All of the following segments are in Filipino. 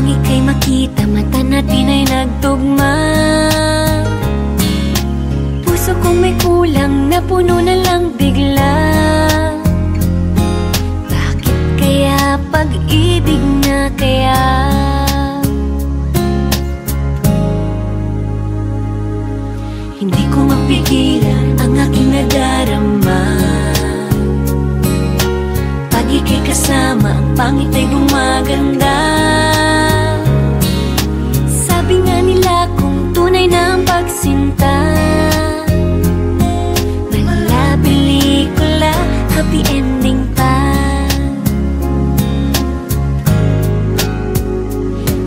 nang ika'y makita, mata natin ay nagtugma. Puso kong may kulang, napuno na lang bigla. Bakit kaya pag-ibig na kaya? Hindi ko mapigilan ang aking nadarama. Pag ika'y kasama, ang pangit ay gumaganda. Sabi nga nila kung tunay na ang pagsinta, mala pelikula, happy ending pa.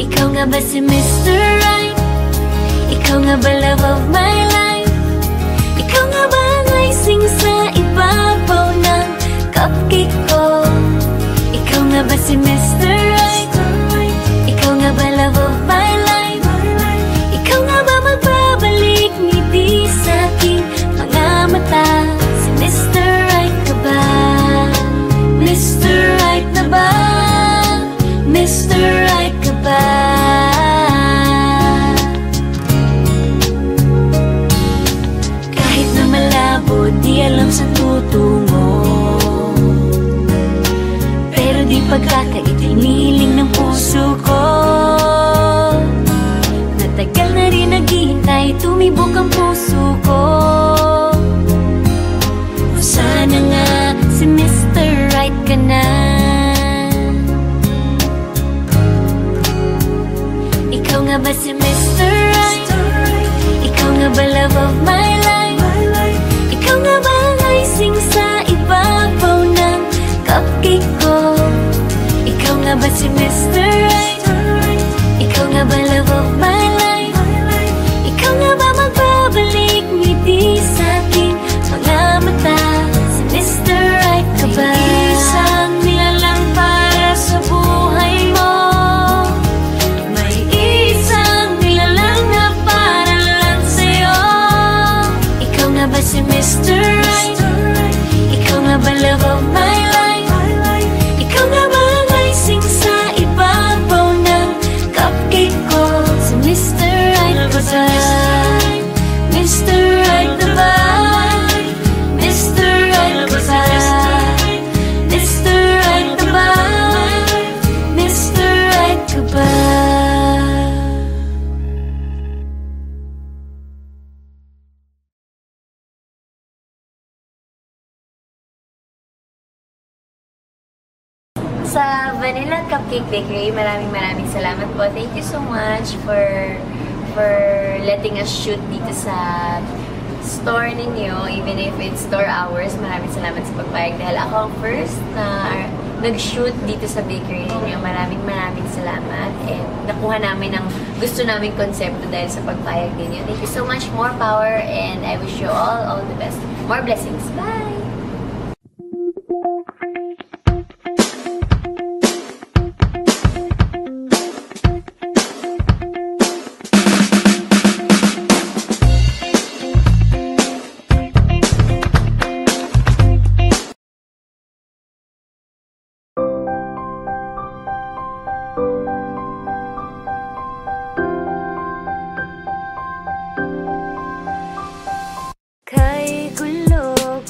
Ikaw nga ba si Mr. Right? Ikaw nga ba love of my life? Ikaw nga ba ang icing sa ibabaw ng cupcake ko? Ikaw nga ba si Mr. Right? Ikaw nga ba love of my life? Ikaw nga ba magbabalik ngiti sa aking mga mata? Si Mr. Right ka ba? Mr. Right na ba? Mr. Right ka ba? Kahit na malabo, di alam sa tutungo, pero di pagkakait hiniling ng puso ko. Natagal na rin naghihintay, tumibok ang puso ko. O sana nga si Mr. Right ka na. Ikaw nga ba si Mr. Right? Ikaw nga ba love of my life? Ikaw nga ba ang icing sa ibabaw ng cupcake ko? Ikaw nga ba si Mr. Right? Ikaw nga ba love of my life? Ikaw nga ba magbabalik ngiti sa aking mga mata? Si Mr. Right ka ba? Isang nilalang para sa buhay mo. May isang nilalang na para lang sa'yo. Ikaw nga ba si Mr. Right? Ikaw nga ba love of my life? Ikaw nga ba ang icing sa ibabaw ng cupcake ko? Si Mr. Right ka ba? Mr. Right na ba? Mr. Right ka ba? Mr. Right na ba? Mr. Right ka ba? Sa Vanilla Cupcake Bakery, maraming salamat po. Thank you so much for letting us shoot dito sa store ninyo, even if it's store hours. Maraming salamat sa pagpayag dahil ako ang first na nag-shoot dito sa bakery ninyo. Maraming salamat, and nakuha namin ang gusto naming konsepto dahil sa pagpayag ninyo. Thank you so much. More power, and I wish you all the best. More blessings. Bye!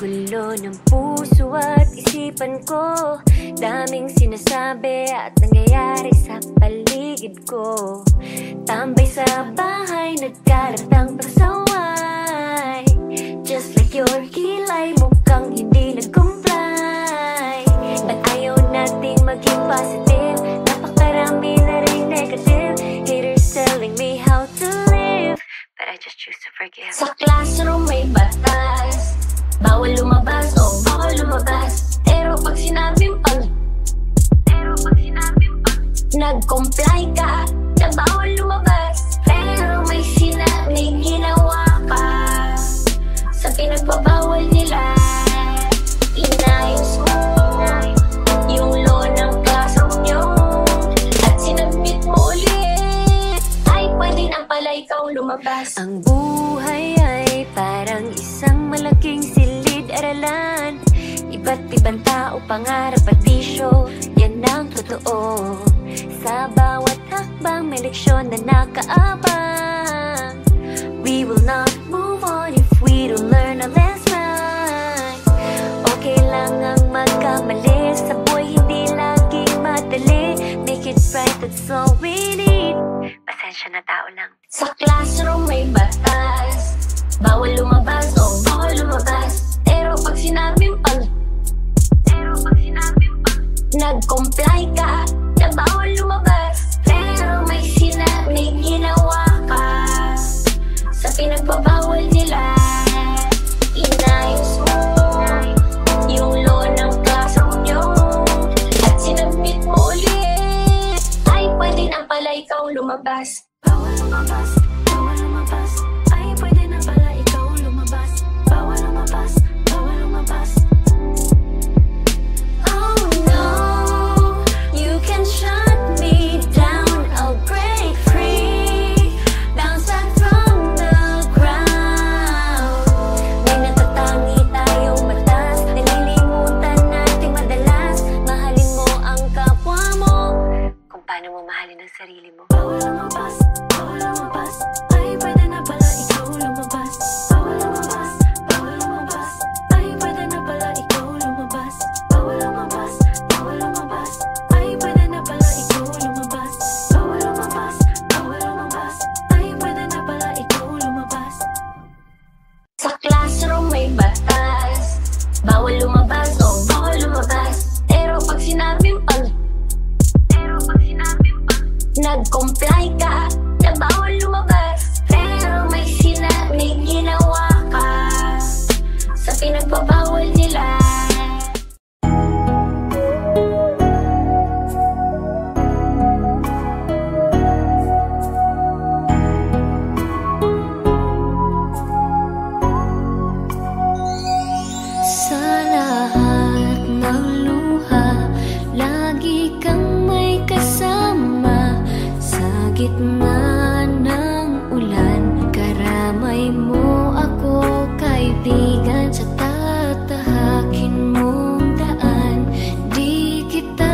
Gulo ng puso at isipan ko, daming sinasabi at nangyayari sa paligid ko. Tambay sa bahay, nagkaratang pasaway. Just like your kilay, mukhang hindi nag-comply. Ba't ayaw nating maging positive? Napakarami na rin negative. Haters telling me how to live, but I just choose to forgive. Sa classroom may batas, bawal lumabas, bawal lumabas. Pero pag sinabing nag-comply ka, na bawal lumabas. Pero may ginawa ka sa pinagbabawal nila. Inayos mo yung law ng classroom nyo at sinabit mo ulit. Ay, pwede na pala ikaw lumabas. Ang buhay ay parang isang malaking silid-aralan. Iba't ibang tao, pangarap at bisyo, yan ang totoo. Sa bawat hakbang na nakaabang. We will not move on if we don't learn our lesson. Okay lang ang magkamali, sa buhay hindi laging madali. Make it right, that's all we need. Pasensya na, tao lang. Sa classroom may batas, bawal lumabas, oh bawal lumabas. Pero pag sinabing nag-comply ka, na bawal lumabas. Pero may ginawa ka sa pinagbabawal nila. Inayos mo yung law ng classroom nyo at sinabit mo ulit. Ay, pwede na pala ikaw lumabas. Bawal lumabas, bawal lumabas. Ay, pwede na pala ikaw lumabas. Bawal lumabas, bawal lumabas. Oh no, you can shut me down, I'll break free, bounce back from the ground. May natatangi tayong batas, nalilimutan nating madalas. Mahalin mo ang kapwa mo kung paano mo mahalin ang sarili mo. Bawal lumabas, bawal lumabas. Ay, pwede na pala ikaw lumabas. Bawal lumabas, bawal lumabas. Ay, pwede na pala ikaw lumabas. Bawal lumabas, bawal lumabas. Ay, pwede na pala ikaw lumabas. Bawal lumabas, bawal lumabas. Ay, pwede na pala ikaw lumabas. Sa classroom may batas, bawal lumabas, oh bawal lumabas. Pero pag sinabing nag-comply ka, na bawal lumabas. Pero may ginawa ka sa pinagbabawal nila. Sa lahat ng luha, lagi kang may kasama. Sa gitna ng ulan, karamay mo ako, kaibigan. Sa tatahakin mong daan, di kita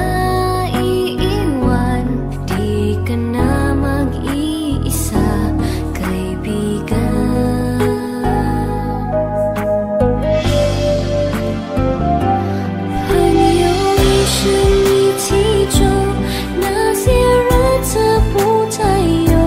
iiwan. Di ka na mag-iisa, kaibigan.朋友一生一起走，那些日子不再有。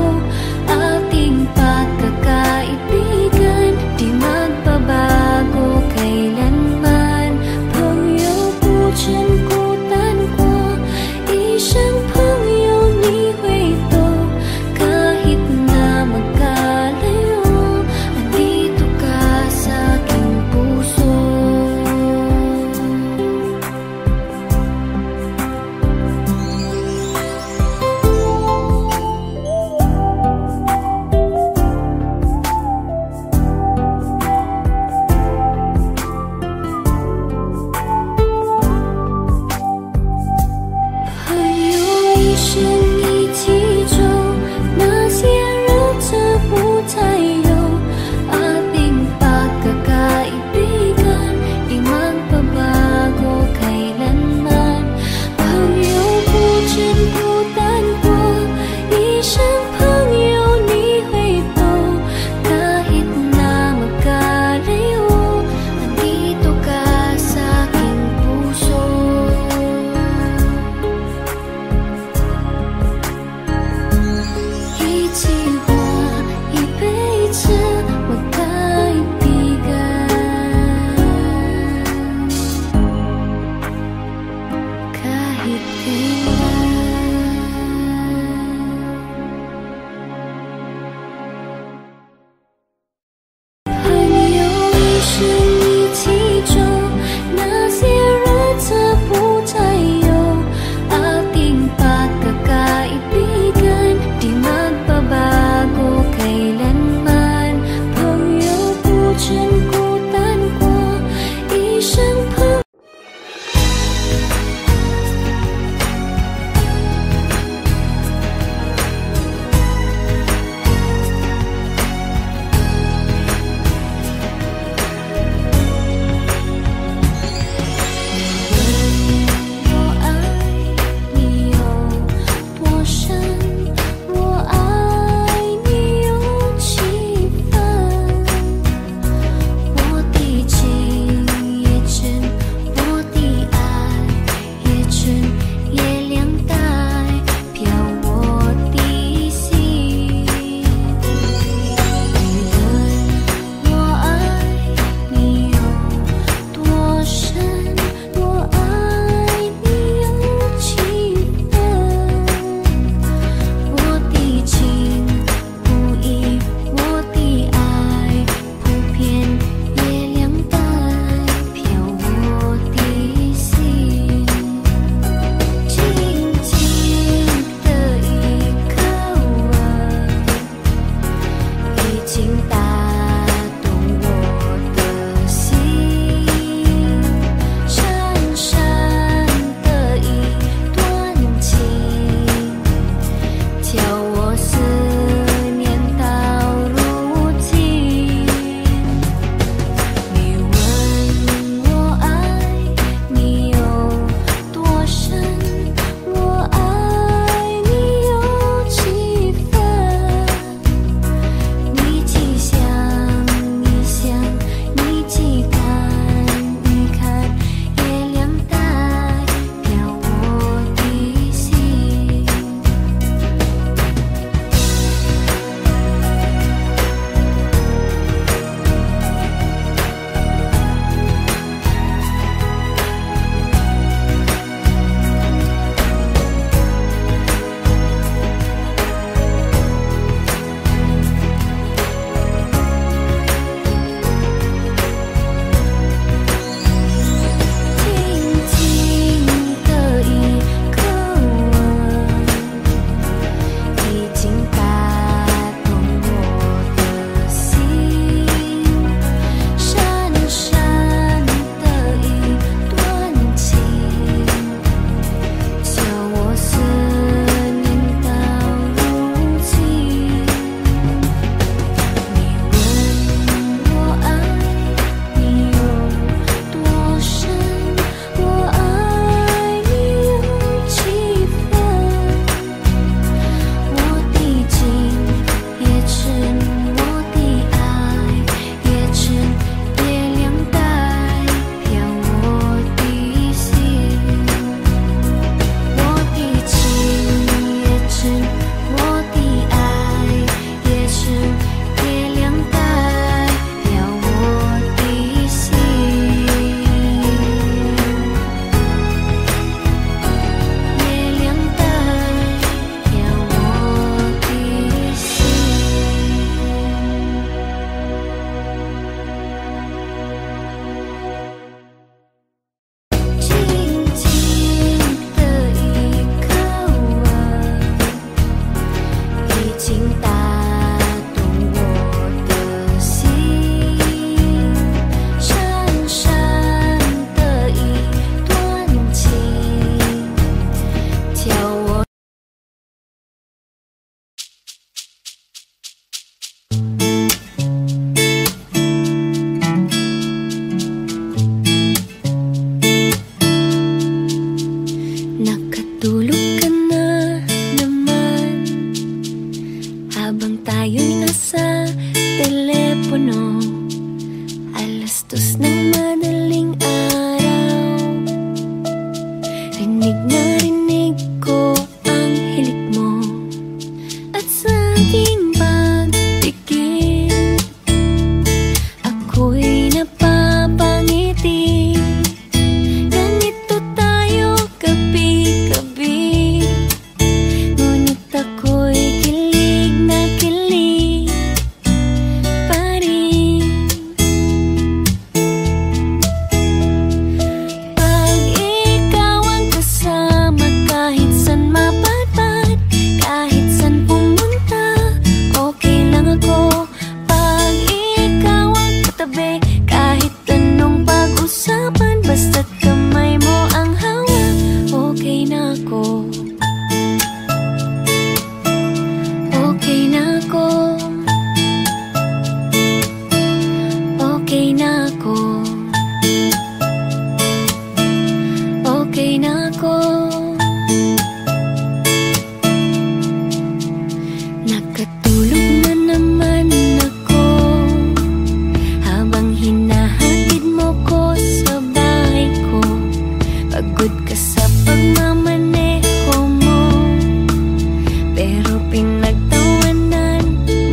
pero pinagtawanan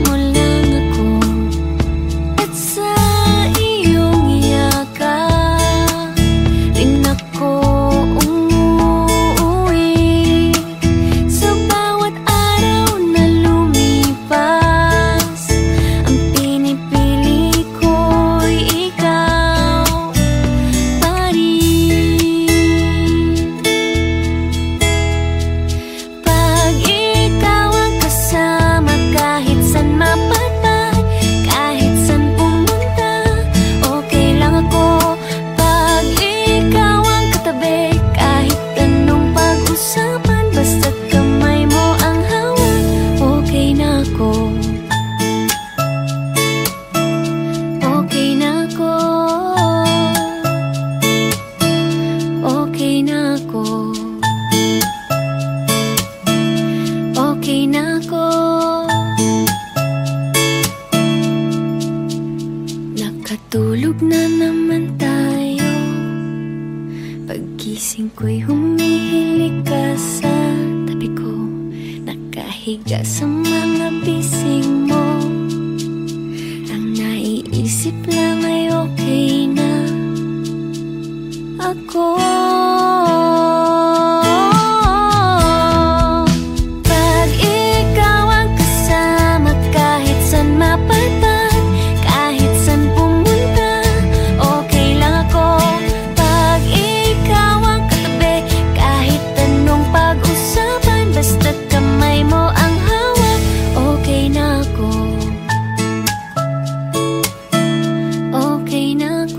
mo lang ako. At sa iyong yakap rin ako umuwi. Sa bawat araw na lumipas, ang pinipili ko'y ikaw pa rin. Pag ikaw ang kasama, kahit saan mapadpad, kahit saan pumunta, okay lang ako. Pag ikaw ang katabi, kahit anong pag-usapan, basta't kamay mo ang hawak, okay na ako. Okay na ako. Okay na ako. Okay na ako. Nakatulog na naman tayo. Paggising ko'y humihilig ka sa tabi ko, nakahiga sa mga bising mo. Ang naiisip lang ay okay na ako. Pag ikaw ang kasama, kahit saan mapadpad, kahit saan pumunta, okay lang ako. Pag ikaw ang katabi, kahit anong pag-usapan, basta't kamay mo ang hawak, okay na ako. Okay na ako.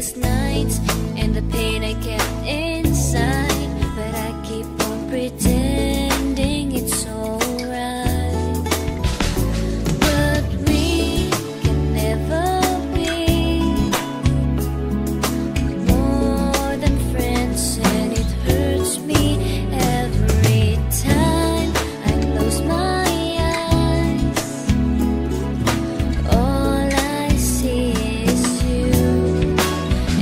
sleepless nights and the pain I kept inside, but I keep on pretending it's alright. But we can never be more than friends, and it hurts me every time I close my eyes. All I see is you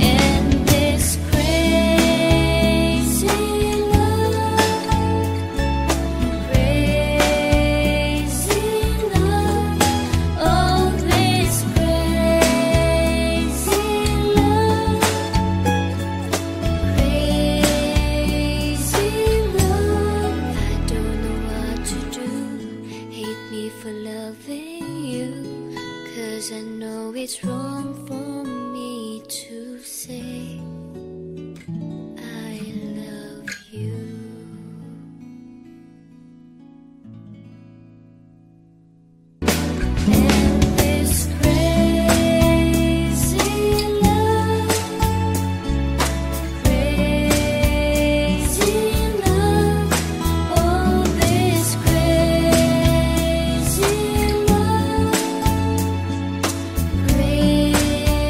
and this crazy love, crazy love. Oh, this crazy love, crazy love. I don't know what to do. Hate me for loving you, 'cause I know it's wrong for me to say I love you. And this crazy love, crazy love. Oh, this crazy love, crazy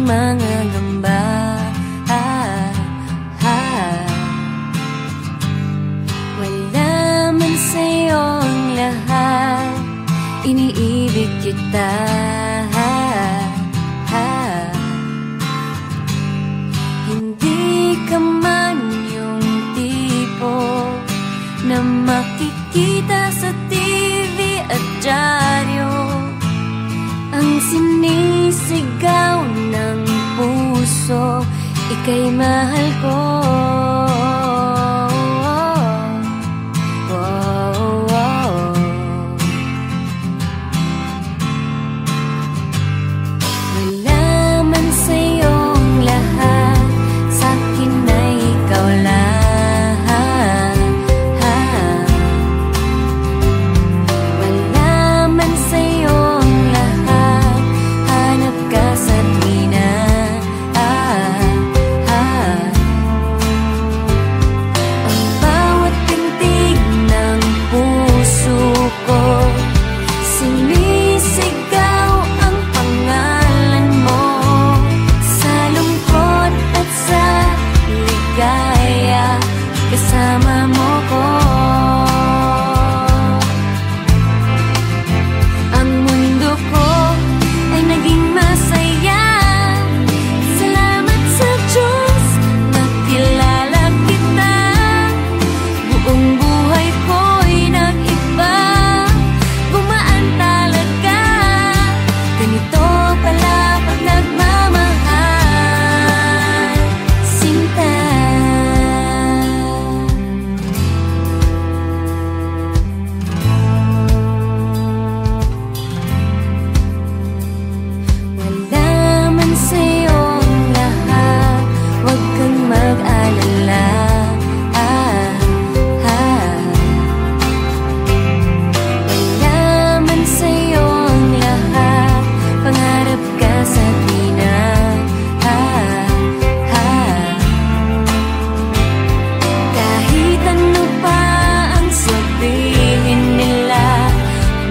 mga gamba. Wala man sa'yo ang lahat, iniibig kita. Hindi ka man yung tipo na makikita sa TV at dyaryo, ang sinisigaw ng puso, ika'y mahal ko. Kasama mo ko, ang mundo ko ay naging masaya. Salamat sa Diyos, nakilala kita. Buong buhay ko'y nag-iba, gumaan talaga. Ganito pala pag nagmamahal, sinta.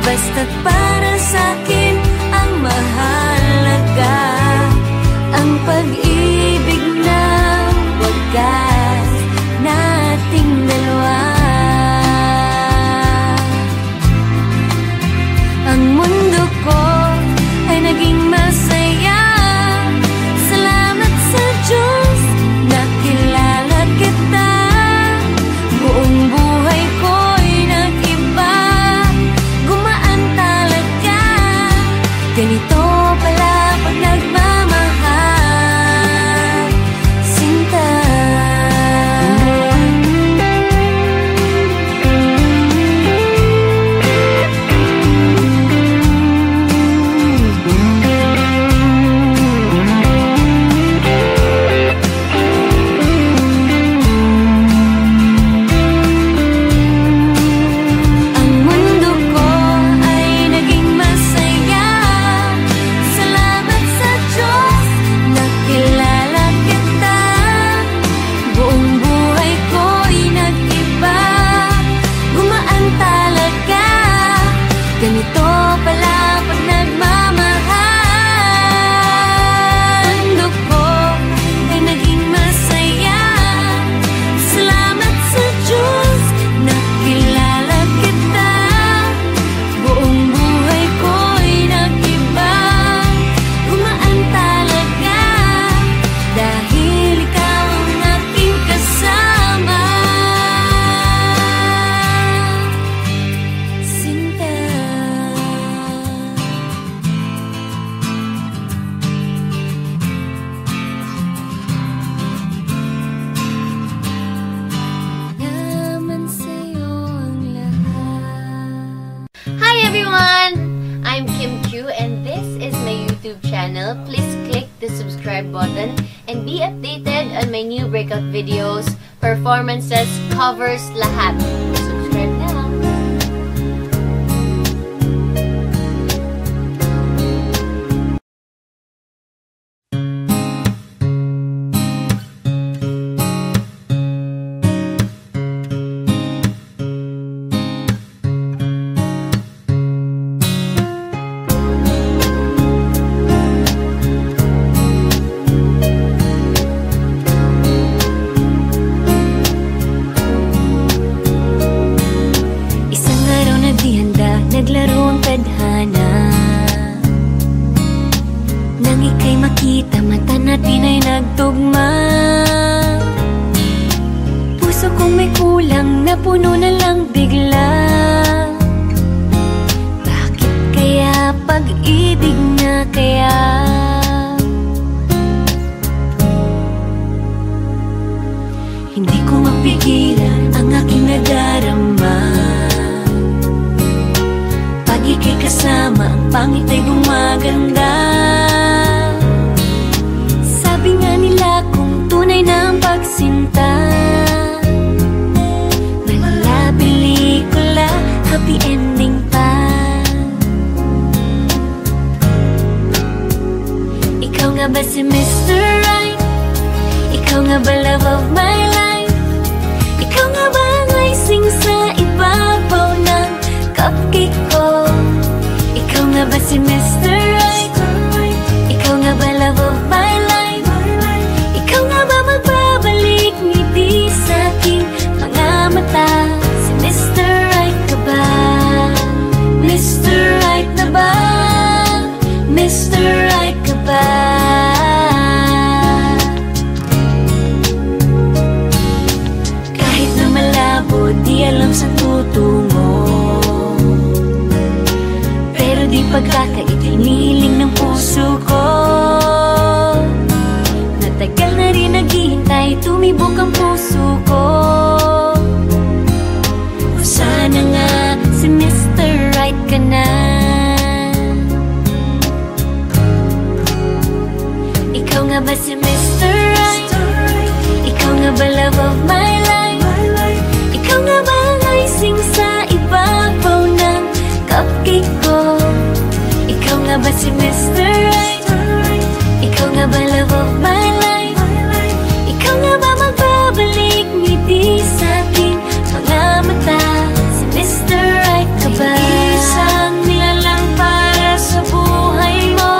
Basta't para sa'kin ang mahalaga, ang pag-ibig na wagas nating dalawa. Ang mundo ko ay naging masaya. Salamat sa Diyos, nakilala kita. Buong buhay ko'y nag-iba, ganito pala pag nagmamahal, sinta. Ganito pala pag nagmamahal, mundo ko ay naging masaya. Salamat sa Diyos, nakilala kita. Buong buhay ko'y nag-iba, gumaan talaga, dahil ikaw ang aking kasama, sinta. Hi everyone! I'm Kim Q and this is my YouTube channel. Please click the subscribe button and be updated on my new breakout videos, performances, covers, lahat. Subscribe now! napuno na lang bigla. Bakit kaya pag-ibig na kaya? Hindi ko mapigilan ang aking nadarama. Pag ika'y kasama, ang pangit ay gumaganda. Sabi nga nila kung tunay na ang pagsinta, mala pelikula, happy ending pa. Ikaw nga ba si Mr. Right? Ikaw nga ba love of my life? Ikaw nga ba ang icing sa ibabaw ng cupcake ko? Ikaw nga ba si Mr. Right? Ikaw nga ba love of my life? Ikaw nga ba magbabalik ngiti sa aking mga mata? Si Mr. Right ka ba? Mr. Right na ba? Mr. Right ka ba? Kahit na malabo, di alam sa tutungo, pero di pagkakait hiniling ng puso ko. Natagal na rin naghihintay, tumibok ang puso ko. Sana nga si Mr. Right ka na. Ikaw nga ba si Mr. Right? Ikaw nga ba love of my life? Ikaw nga ba ang icing sa ibabaw ng cupcake ko? Ikaw nga ba si Mr. Right? Ikaw nga ba love of my life? Ikaw nga ba magbabalik ngiti sa aking mga mata? Si Mr. Right ka ba? Isang nilalang para sa buhay mo.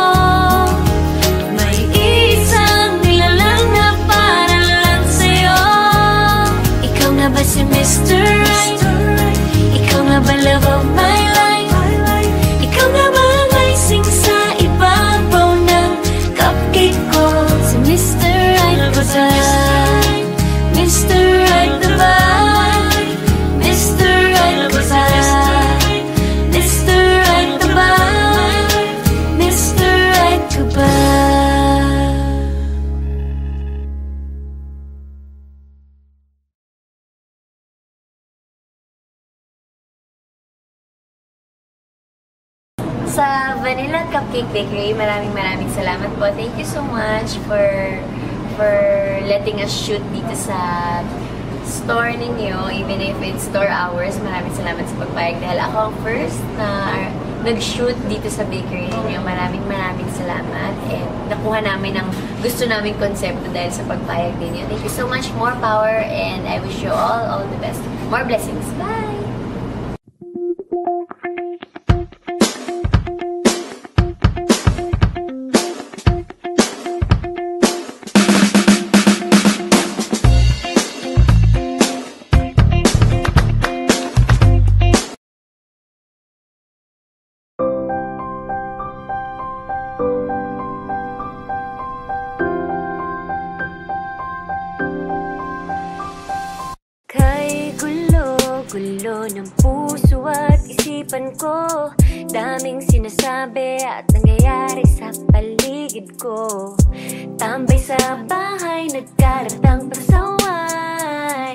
May isang nilalang na para lang sa'yo. Ikaw nga ba si Mr. Right? Ikaw nga ba love of my life? Ikaw nga ba ang icing sa ibabaw ng cupcake ko? Si Mr. Right ka ba? Mr. Right na ba? Mr. Right ka ba? Mr. Right na ba? Mr. Right ka ba? Sa Vanilla Cupcake Bakery, maraming salamat po. Thank you so much for letting us shoot dito sa store ninyo, even if it's store hours. Maraming salamat sa pagpayag dahil ako ang first na nag-shoot dito sa bakery ninyo. Maraming salamat, and nakuha namin ang gusto naming konsepto dahil sa pagpayag ninyo. Thank you so much. More power, and I wish you all the best. More blessings. Bye! Gulo ng puso at isipan ko, daming sinasabi at nangyayari sa paligid ko. Tambay sa bahay, nagkaratang pasaway.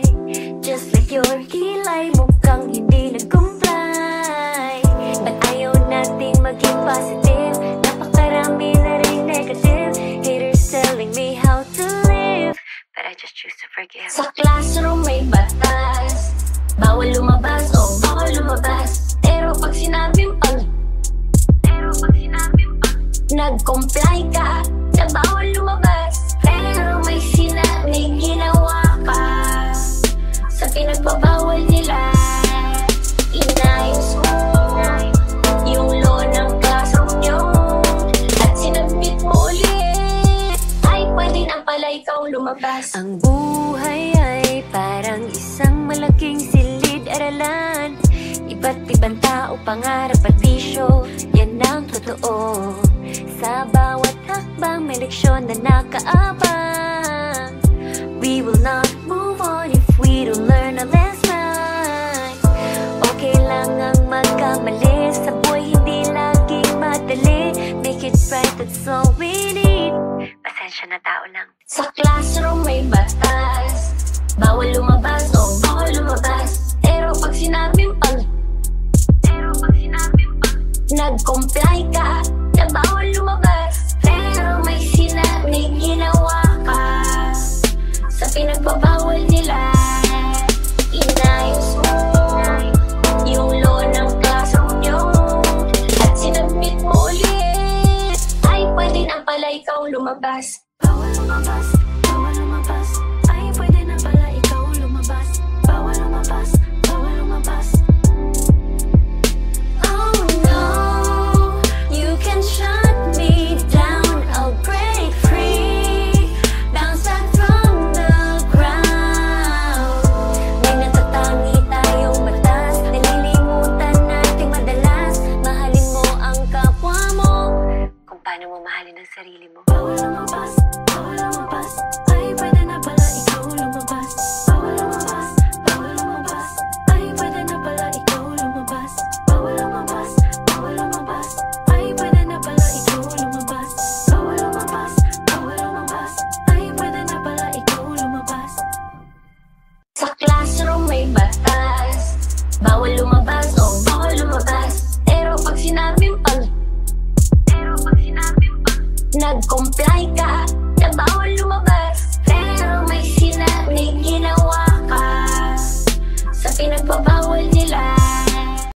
Just like your kilay, mukhang hindi nag-comply. Ba't ayaw nating maging positive? Napakarami na rin negative. Haters telling me how to live, but I just choose to forgive. Sa classroom may batas, bawal lumabas, bawal lumabas. Pero pag sinabing nag-comply ka, na bawal lumabas. Pero may ginawa ka sa pinagbabawal nila. Inayos mo yung law ng classroom nyo at sinabit mo ulit. Ay, pwede na pala ikaw lumabas. Ang buhay ay parang isang malaking silid-aralan. Iba't ibang tao, pangarap at bisyo, yan ang totoo. Sa bawat hakbang may leksyon na nakaabang. We will not move on if we don't learn a lesson. magkamali. Sa buhay hindi laging madali. Make it right, that's all we need. Pasensya na, tao lang. Sa classroom may batas, bawal lumabas o bawal lumabas. Pero pag sinabing nag-comply ka na bawal lumabas. Pero may sinabing ginawa ka sa pinagbabawal nila. Inayos mo yung law ng classroom nyo at sinabmit mo ulit. Ay, pwede na pala ikaw lumabas. Bawal lumabas, bawal lumabas. Ay, pwede na pala ikaw lumabas. Bawal lumabas, bawal lumabas. Oh no, you can shut me down. I'll break free, bounce back from the ground. May natatangi tayong batas, nalilimutan nating madalas. Mahalin mo ang kapwa mo kung paano mo mahalin ang sarili mo. Bawal lumabas, bawal lumabas.